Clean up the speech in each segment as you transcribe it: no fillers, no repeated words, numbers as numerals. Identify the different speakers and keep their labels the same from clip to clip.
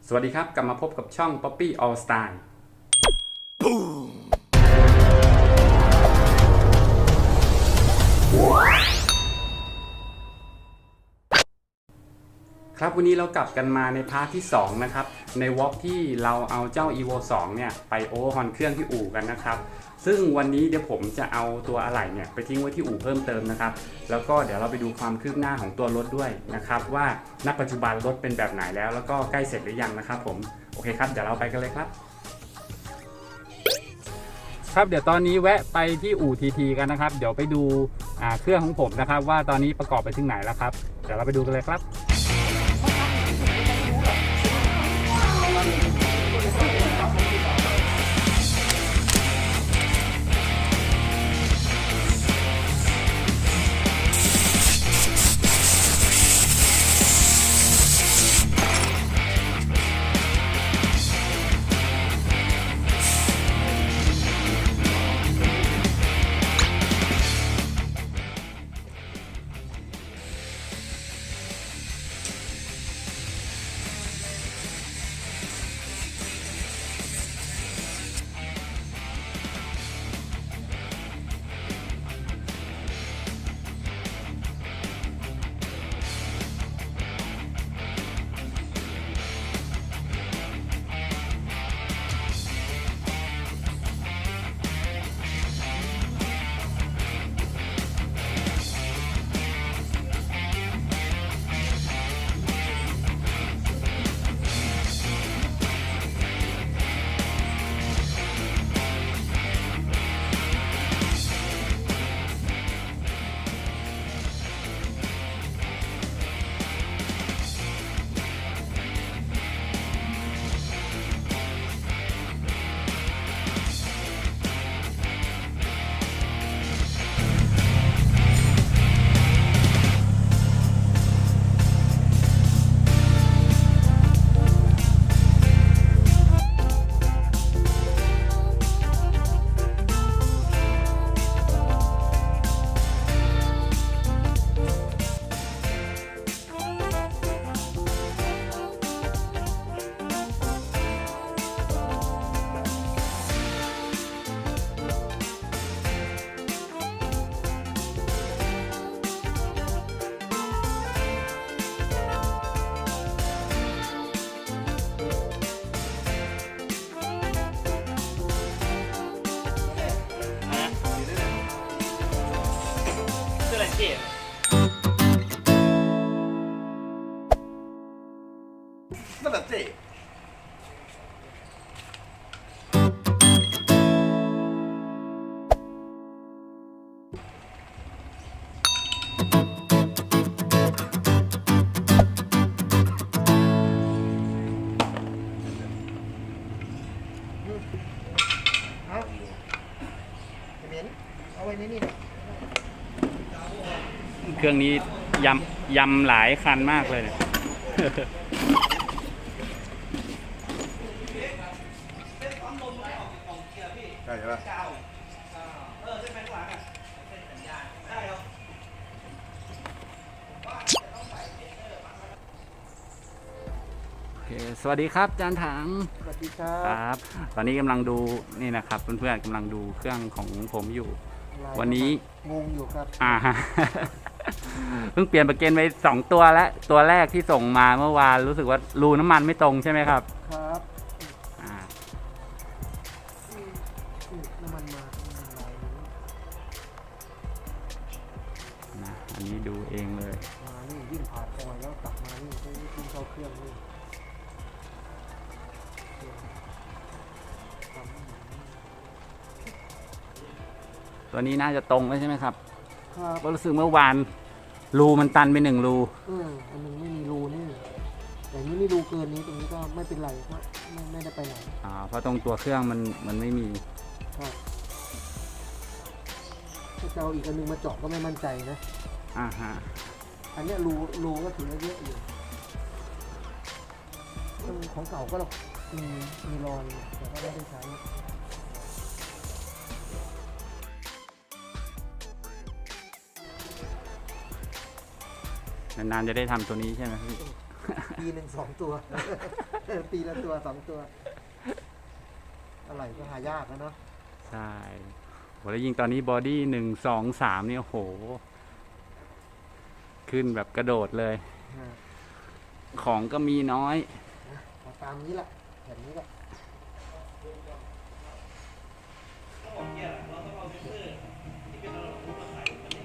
Speaker 1: สวัสดีครับกลับมาพบกับช่อง Poppy All Style ครับวันนี้เรากลับกันมาในพาร์ทที่2นะครับในวอล์กที่เราเอาเจ้า Evo 2เนี่ยไปโอเวอร์ฮอลเครื่องที่อู่กันนะครับซึ่งวันนี้เดี๋ยวผมจะเอาตัวอะไหล่เนี่ยไปทิ้งไว้ที่อู่เพิ่มเติมนะครับแล้วก็เดี๋ยวเราไปดูความคืบหน้าของตัวรถด้วยนะครับว่าณปัจจุบันรถเป็นแบบไหนแล้วก็ใกล้เสร็จหรือยังนะครับผมโอเคครับเดี๋ยวเราไปกันเลยครับครับเดี๋ยวตอนนี้แวะไปที่อู่ทีกันนะครับเดี๋ยวไปดูเครื่องของผมนะครับว่าตอนนี้ประกอบไปถึงไหนแล้วครับเดี๋ยวเราไปดูกันเลยครับ
Speaker 2: なんだってเอาเหม็นเอาไว้ในนี่
Speaker 1: เครื่องนี้ยำหลายคันมากเลยเนี่ย
Speaker 2: ใช่ไหม
Speaker 1: สวัสดีครับจานถัง
Speaker 2: สวัสดีครั
Speaker 1: ครับ ตอนนี้กำลังดูนี่นะครับเพื่อนๆกำลังดูเครื่องของผมอยู่ วันนี้
Speaker 2: งงอยู่ครับ
Speaker 1: เพิ่งเปลี่ยนประเกนไป2ตัวแล้วตัวแรกที่ส่งมาเมื่อวานรู้สึกว่ารูน้ำมันไม่ตรงใช่ไหมครับ
Speaker 2: ครับน้ำมันมา
Speaker 1: นะอันนี้ดูเองเลย
Speaker 2: มานี่วิ่งผ่านซอยแล้วกลับมานี่วิ่งเข้าเครื่องนี่
Speaker 1: ตัวนี้น่าจะตรงแล้วใช่ไหมครับ
Speaker 2: ครับ
Speaker 1: ก็รู้สึกเมื่อวานรูมันตันไป1 รู
Speaker 2: อันนึงไม่มีรูนี่แต่นี้ไม่รูเกินนี้ตรงนี้ก็ไม่เป็นไรก็ไม่ได้ไปไหน
Speaker 1: เพราะตรงตัวเครื่องมันไม่มี
Speaker 2: ครับถ้าจะเอาอีกอันนึงมาเจาะก็ไม่มั่นใจนะ อันเนี้ยรูก็ถือว่าเยอะอยู่ของเก่าก็มีรอยแต่ก็ไม่ได้ใช้
Speaker 1: นานๆจะได้ทำตัวนี้ใช่ไหมพี่
Speaker 2: ปีหนึ่งสองตัว ปีละตัวสองตัว อะไรก็หายากแล้วเนาะ
Speaker 1: ใช่โหแล้วยิ่งตอนนี้บอดี้1 2 3เนี่ยโห ขึ้นแบบกระโดดเลย ของก็มีน้อย
Speaker 2: เอาตามนี้แหละแบบนี้แหละ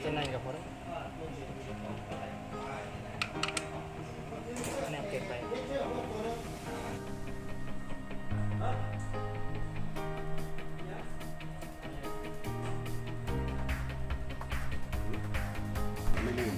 Speaker 2: เส้นในกับพอได้แนวเก็บไป
Speaker 3: ไม่ลื่น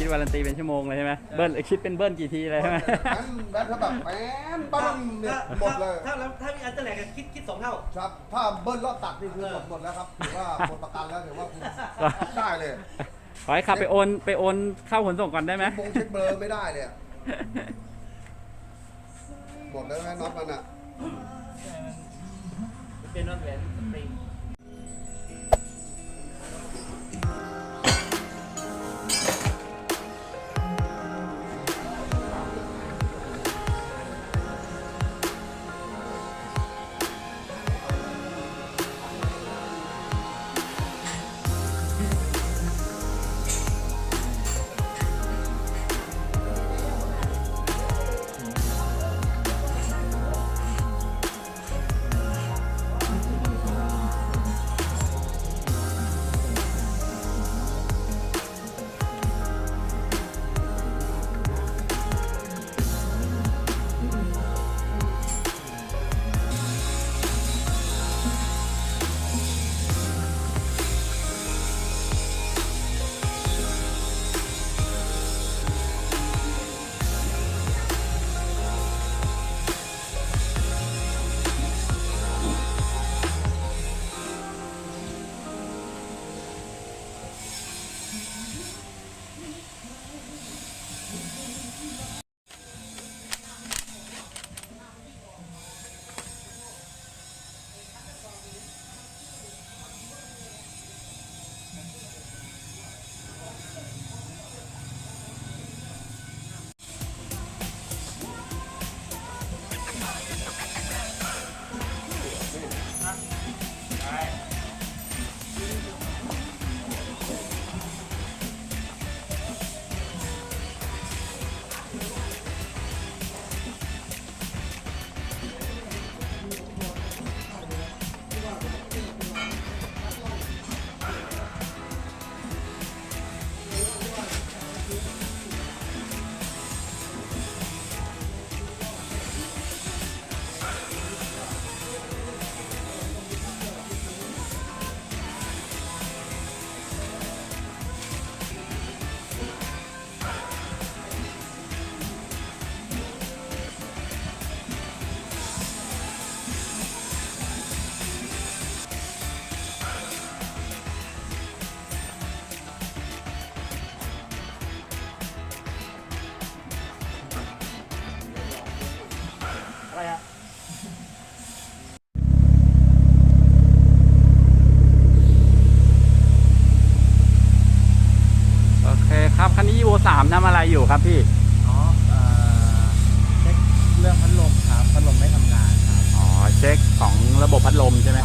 Speaker 1: คิดวารันตีเป็นชั่วโมงเลยใช่ไหมเบิ้ลคิดเป็นเบิ้ลกี่ทีเลยใช่ไหม
Speaker 3: แบนถ้าแบบแบนปั้มเนี่ยหมดเลย
Speaker 2: ถ้ามีอันเตอร์แลกคิดสองเท่า
Speaker 3: ครับถ้าเบิ้ลรอบตัดนี่คือหมดแล้วครับถือว่าหมดประกันแล้วถือว่าคุณได้เลย
Speaker 1: ขอให้ขับไปโอนเข้าขนส่งก่อนได้ไหม
Speaker 3: เช็คเบอร์ไม่ได้เลยหมดแล้วไหมน็อตมันอ่ะ
Speaker 2: เป็นนอนแหวนสปริง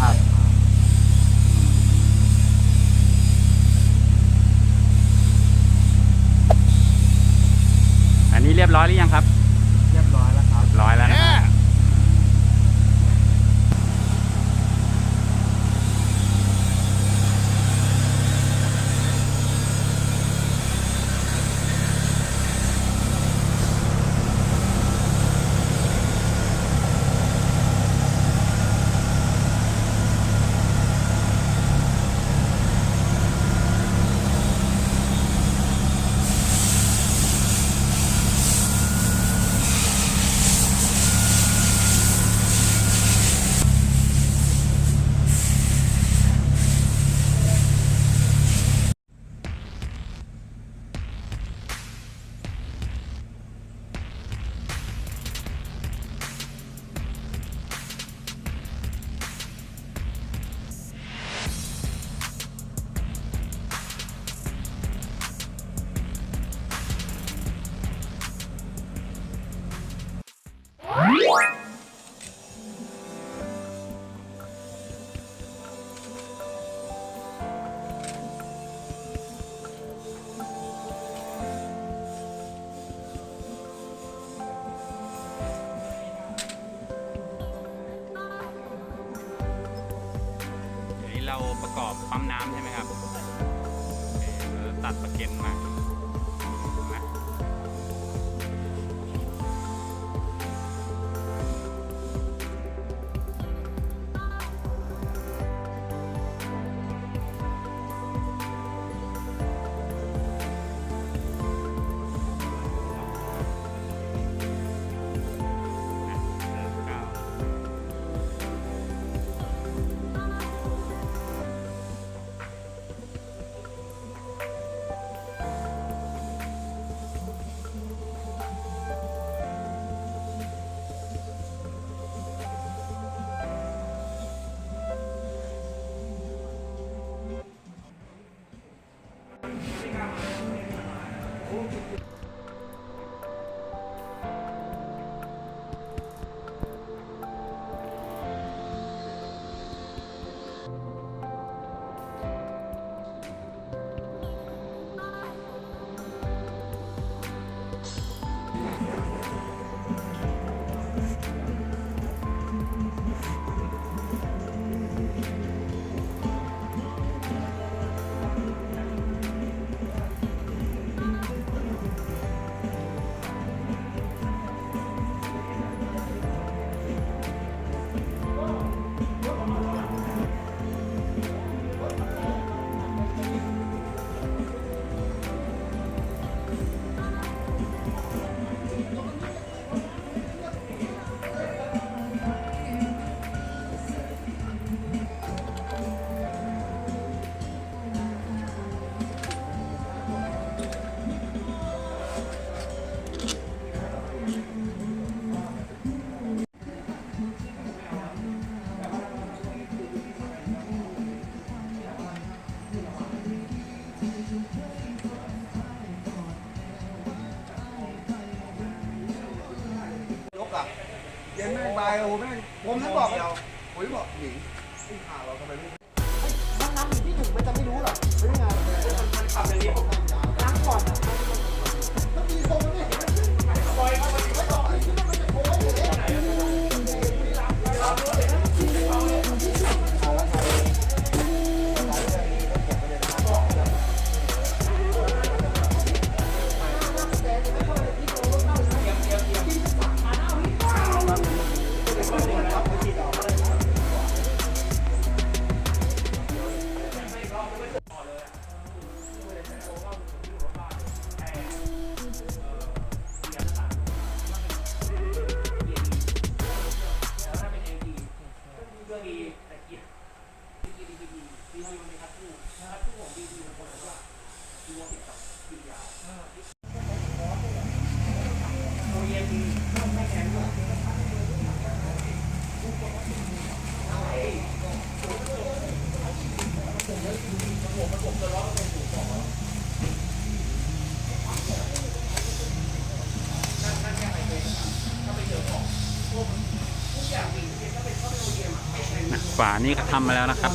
Speaker 1: ครับอันนี้เรียบร้อยหรือยังครับ
Speaker 2: เรียบร้อยแล้วครับ
Speaker 1: ร้อยแล้วนะครับอันนี้เราประกอบปั๊มน้ำใช่ไหมครับโอเคเราตัดประเก็นมานะ
Speaker 3: ยกอะเย็นแม่งบายโอ้โหแม่งผมถึงบอกแล้วผมถึงบอกหนิงไอ้ข่าวเราทำไมไม่
Speaker 2: มันน้ำอยู่ที่หนึ่งมันจะไม่รู้หรอกหรือยังไงมันขับอย่างนี้ล้างก่อนอ่ะมันมีทรงมันไม่เห็นปล่อยเขาไปไม่ต่อไอ้ที่มันจะโค้งเลย
Speaker 1: นะ ฝานี่ก็ทำมาแล้วนะครับ